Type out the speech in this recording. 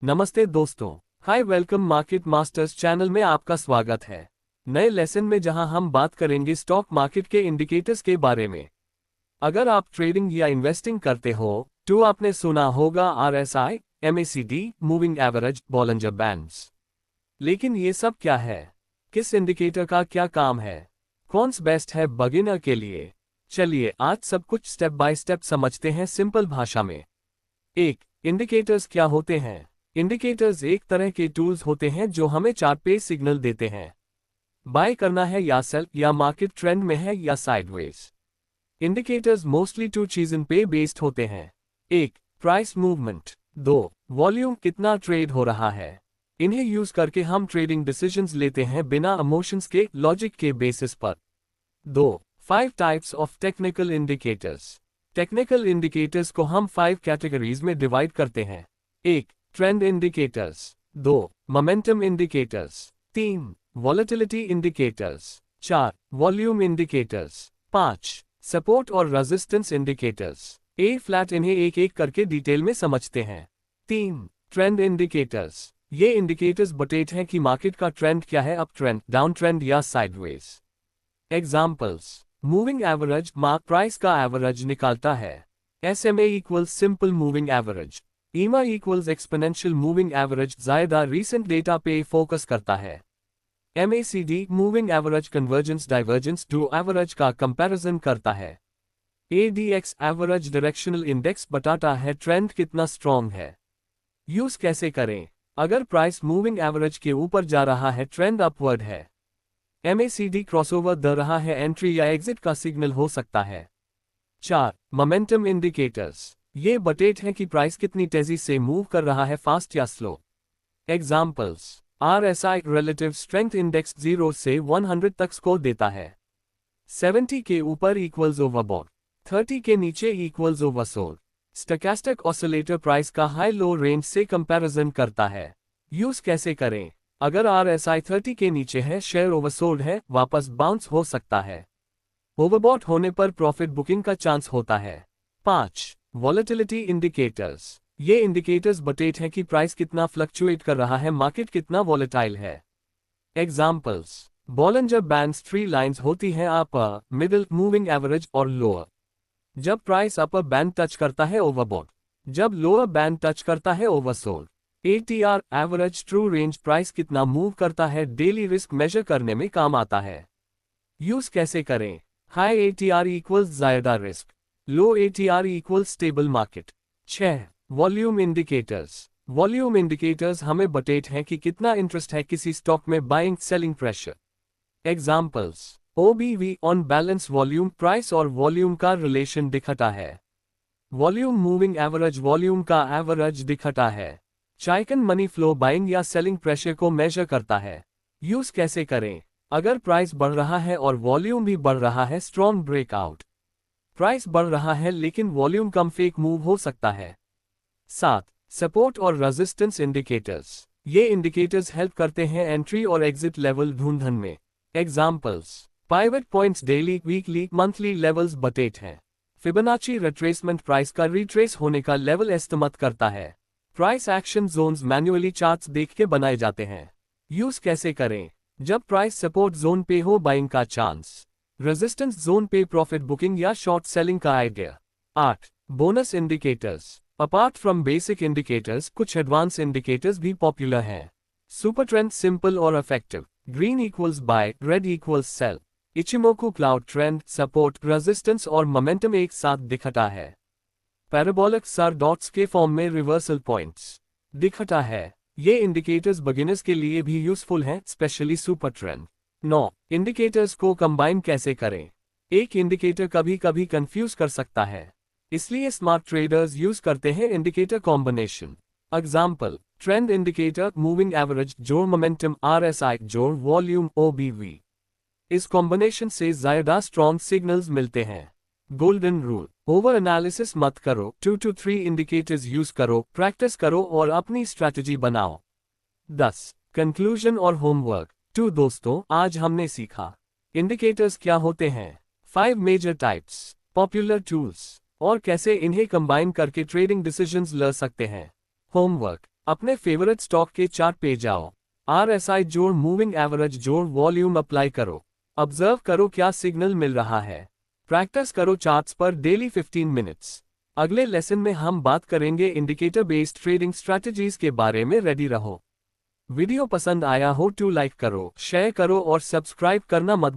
नमस्ते दोस्तों। हाय, welcome market masters channel में आपका स्वागत है। नए लेसन में जहां हम बात करेंगे स्टॉक मार्केट के इंडिकेटर्स के बारे में। अगर आप ट्रेडिंग या इन्वेस्टिंग करते हो तो आपने सुना होगा RSI, MACD, moving average, Bollinger bands. लेकिन ये सब क्या है? किस इंडिकेटर का क्या काम है? कौन सा बेस्ट है बिगिनर के लिए? चलिए आज सब कुछ स्टेप बाय स्टेप समझते हैं सिंपल भाषा में। एक, इंडिकेटर्स क्या होते हैं? इंडिकेटर्स एक तरह के टूल्स होते हैं जो हमें चार्ट पे सिग्नल देते हैं। बाय करना है या सेल, या मार्केट ट्रेंड में है या साइडवेज। इंडिकेटर्स मोस्टली टू चीज़ों पे बेस्ड होते हैं। एक, प्राइस मूवमेंट। दो, वॉल्यूम, कितना ट्रेड हो रहा है। इन्हें यूज करके हम ट्रेडिंग डिसीजंस लेते हैं बिना इमोशंस के, लॉजिक के बेसिस पर। दो, 5 types of technical indicators. Technical indicators को हम 5 कैटेगरीज में डिवाइड करते हैं। एक, ट्रेंड इंडिकेटर्स। दो, मोमेंटम इंडिकेटर्स। तीन, वॉलेटिलिटी इंडिकेटर्स। चार, वॉल्यूम इंडिकेटर्स। पांच, सपोर्ट और रेजिस्टेंस इंडिकेटर्स। ए फ्लैट इन्हें एक एक करके डिटेल में समझते हैं। तीन, ट्रेंड इंडिकेटर्स। ये इंडिकेटर्स बताते हैं कि मार्केट का ट्रेंड क्या है, अप ट्रेंड, डाउन ट्रेंड या sideways. Examples, moving average, mark price का एवरेज निकालता है। SMA equals simple moving average. EMA equals exponential moving average, ज्यादा रीसेंट डेटा पे फोकस करता है। MACD moving average convergence divergence two average का comparison करता है। ADX एवरेज डायरेक्शनल इंडेक्स बताता है ट्रेंड कितना स्ट्रॉन्ग है। यूज कैसे करें? अगर प्राइस मूविंग एवरेज के ऊपर जा रहा है, ट्रेंड अपवर्ड है। MACD क्रॉसओवर दे रहा है, एंट्री या एग्जिट का सिग्नल हो सकता है। चार, मोमेंटम इंडिकेटर्स। ये बताते हैं कि प्राइस कितनी तेजी से मूव कर रहा है, फास्ट या slow. Examples, RSI relative strength index 0 से 100 तक स्कोर देता है। 70 के ऊपर इक्वल्स ओवरबॉट, 30 के नीचे equals oversold. Stochastic oscillator price का हाई लो रेंज से कंपैरिजन करता है। यूज कैसे करें? अगर RSI 30 के नीचे है, शेयर ओवरसोल्ड है, वापस बाउंस हो सकता है। ओवरबॉट होने पर प्रॉफिट बुकिंग का चांस होता है। 5, वॉलेटिलिटी इंडिकेटर्स। ये इंडिकेटर्स बताते हैं कि प्राइस कितना फ्लक्चुएट कर रहा है, मार्केट कितना वॉलेटाइल है। एग्जाम्पल्स, बॉलिंजर बैंड्स 3 लाइंस होती हैं, अपर, मिडिल, मूविंग एवरेज और लोअर। जब प्राइस अपर बैंड टच करता है, ओवरबॉट। जब लोअर बैंड टच करता है, oversold. ATR average true range, price कितना मूव करता है, डेली रिस्क मेजर करने में काम आता है। यूज कैसे करें? हाई ATR इक्वल्स ज्यादा रिस्क, लो ATR equals stable market. 6, volume indicators. Volume indicators हमें बताते हैं कि कितना इंटरेस्ट है किसी स्टॉक में, buying selling pressure. Examples, OBV on balance volume, price और वॉल्यूम का रिलेशन दिखाता है। वॉल्यूम मूविंग एवरेज, वॉल्यूम का एवरेज दिखाता है। चाइकन मनी फ्लो बाइंग या सेलिंग प्रेशर को मेजर करता है। यूज कैसे करें? अगर प्राइस बढ़ रहा है और वॉल्यूम भी बढ़ रहा है, स्ट्रॉन्ग ब्रेकआउट। प्राइस बढ़ रहा है लेकिन वॉल्यूम कम, फेक मूव हो सकता है। 7, सपोर्ट और रेजिस्टेंस इंडिकेटर्स। ये इंडिकेटर्स हेल्प करते हैं एंट्री और एग्जिट लेवल ढूंढने में। Examples, pivot points daily, weekly, monthly levels बताते हैं। फिबोनाची रिट्रेसमेंट, प्राइस का रिट्रेस होने का लेवल एस्टिमेट करता है। Price action zones manually charts देख के बनाए जाते हैं। यूज कैसे करें? जब प्राइस सपोर्ट जोन पे हो, बाइंग का चांस। रेजिस्टेंस जोन पे प्रॉफिट बुकिंग या शॉर्ट सेलिंग का idea. 8, bonus indicators. Apart from basic indicators, कुछ एडवांस इंडिकेटर्स भी पॉपुलर हैं। सुपर ट्रेंड, सिंपल और effective. Green equals buy, red equals sell. Ichimoku cloud, trend, support, resistance और momentum एक साथ दिखाता है। पैराबोलिक सर डॉट्स के फॉर्म में रिवर्सल पॉइंट्स दिखाता है। ये इंडिकेटर्स बिगिनर्स के लिए भी यूजफुल हैं, स्पेशली सुपर ट्रेंड। 9, इंडिकेटर्स को कंबाइन कैसे करें? एक इंडिकेटर कभी कभी कंफ्यूज कर सकता है, इसलिए स्मार्ट ट्रेडर्स यूज करते हैं indicator combination. Example, trend indicator, moving average जोड़ मोमेंटम, RSI जोड़ वॉल्यूम, OBV। इस कॉम्बिनेशन से ज्यादा स्ट्रॉन्ग सिग्नल्स मिलते हैं। गोल्डन रूल, ओवर एनालिसिस मत करो, 2 to 3 इंडिकेटर्स यूज करो, प्रैक्टिस करो और अपनी स्ट्रैटेजी बनाओ। 10, कंक्लूजन और होमवर्क। तो दोस्तों, आज हमने सीखा इंडिकेटर्स क्या होते हैं, 5 मेजर टाइप्स, पॉपुलर टूल्स और कैसे इन्हें कंबाइन करके ट्रेडिंग डिसीजंस ले सकते हैं। होमवर्क, अपने फेवरेट स्टॉक के चार्ट पे जाओ, RSI जोड़, मूविंग एवरेज जोड़, वॉल्यूम अप्लाई करो, ऑब्जर्व करो क्या सिग्नल मिल रहा है। प्रैक्टिस करो चार्ट्स पर डेली 15 मिनट्स। अगले लेसन में हम बात करेंगे इंडिकेटर बेस्ड ट्रेडिंग स्ट्रैटेजीज के बारे में। रेडी रहो। वीडियो पसंद आया हो तो लाइक करो, शेयर करो और सब्सक्राइब करना मत